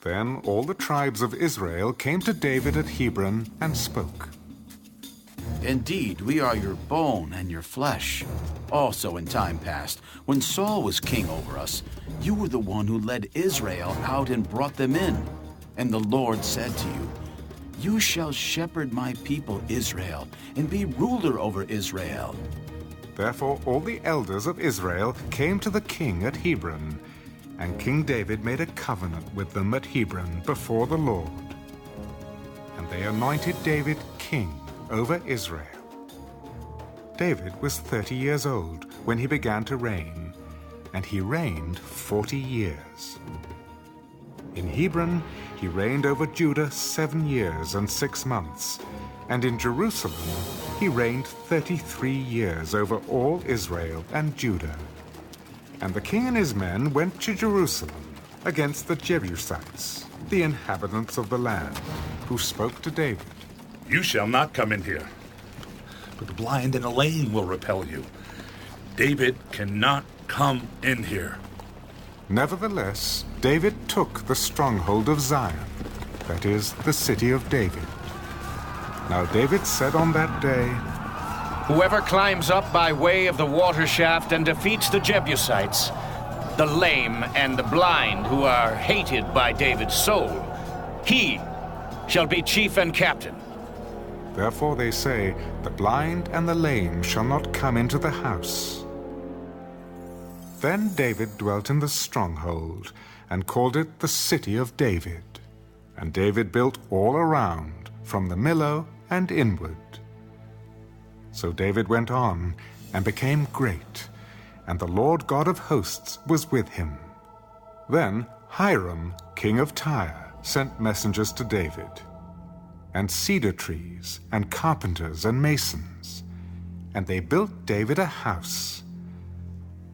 Then all the tribes of Israel came to David at Hebron and spoke. Indeed, we are your bone and your flesh. Also in time past, when Saul was king over us, you were the one who led Israel out and brought them in. And the Lord said to you, you shall shepherd my people Israel, and be ruler over Israel. Therefore all the elders of Israel came to the king at Hebron, and King David made a covenant with them at Hebron before the Lord. And they anointed David king over Israel. David was 30 years old when he began to reign, and he reigned 40 years. In Hebron he reigned over Judah 7 years and 6 months, and in Jerusalem he reigned 33 years over all Israel and Judah. And the king and his men went to Jerusalem against the Jebusites, the inhabitants of the land, who spoke to David. You shall not come in here, but the blind and the lame will repel you. David cannot come in here. Nevertheless, David took the stronghold of Zion, that is, the city of David. Now David said on that day, whoever climbs up by way of the water shaft and defeats the Jebusites, the lame and the blind who are hated by David's soul, he shall be chief and captain. Therefore they say, the blind and the lame shall not come into the house. Then David dwelt in the stronghold, and called it the city of David. And David built all around, from the Millo and inward. So David went on, and became great, and the Lord God of hosts was with him. Then Hiram, king of Tyre, sent messengers to David, and cedar trees, and carpenters, and masons. And they built David a house.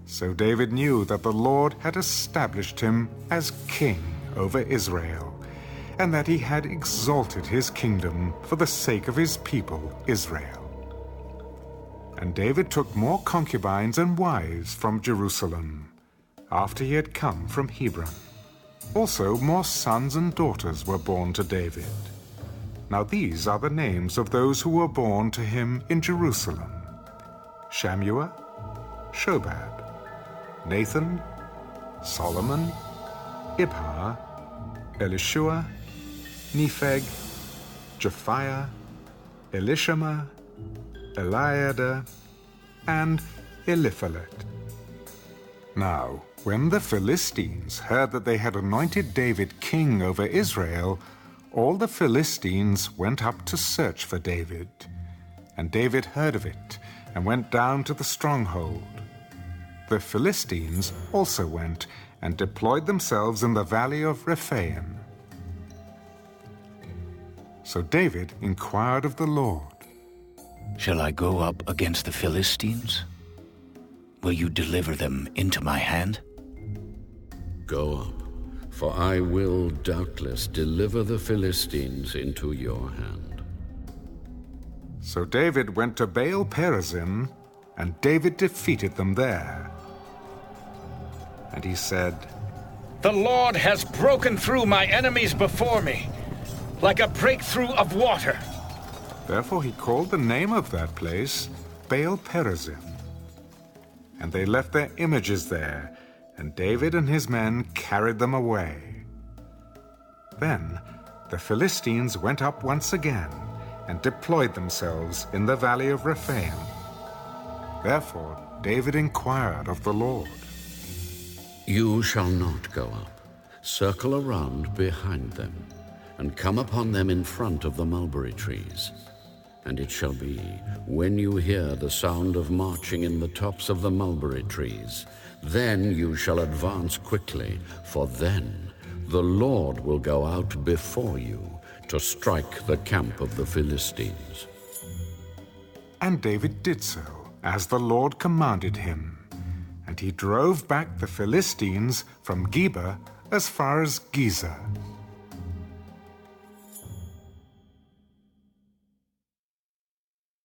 So David knew that the Lord had established him as king over Israel, and that he had exalted his kingdom for the sake of his people Israel. And David took more concubines and wives from Jerusalem, after he had come from Hebron. Also more sons and daughters were born to David. Now these are the names of those who were born to him in Jerusalem: Shammua, Shobab, Nathan, Solomon, Ibhar, Elishua, Nepheg, Japhiah, Elishama, Eliada, and Eliphalet. Now, when the Philistines heard that they had anointed David king over Israel, all the Philistines went up to search for David. And David heard of it, and went down to the stronghold. The Philistines also went and deployed themselves in the valley of Rephaim. So David inquired of the Lord, shall I go up against the Philistines? Will you deliver them into my hand? Go up, for I will doubtless deliver the Philistines into your hand. So David went to Baal Perazim, and David defeated them there. And he said, the Lord has broken through my enemies before me, like a breakthrough of water. Therefore he called the name of that place Baal Perazim. And they left their images there, and David and his men carried them away. Then the Philistines went up once again, and deployed themselves in the valley of Rephaim. Therefore David inquired of the Lord. You shall not go up. Circle around behind them, and come upon them in front of the mulberry trees. And it shall be, when you hear the sound of marching in the tops of the mulberry trees, then you shall advance quickly, for then the Lord will go out before you to strike the camp of the Philistines. And David did so, as the Lord commanded him. And he drove back the Philistines from Geba as far as Gezer.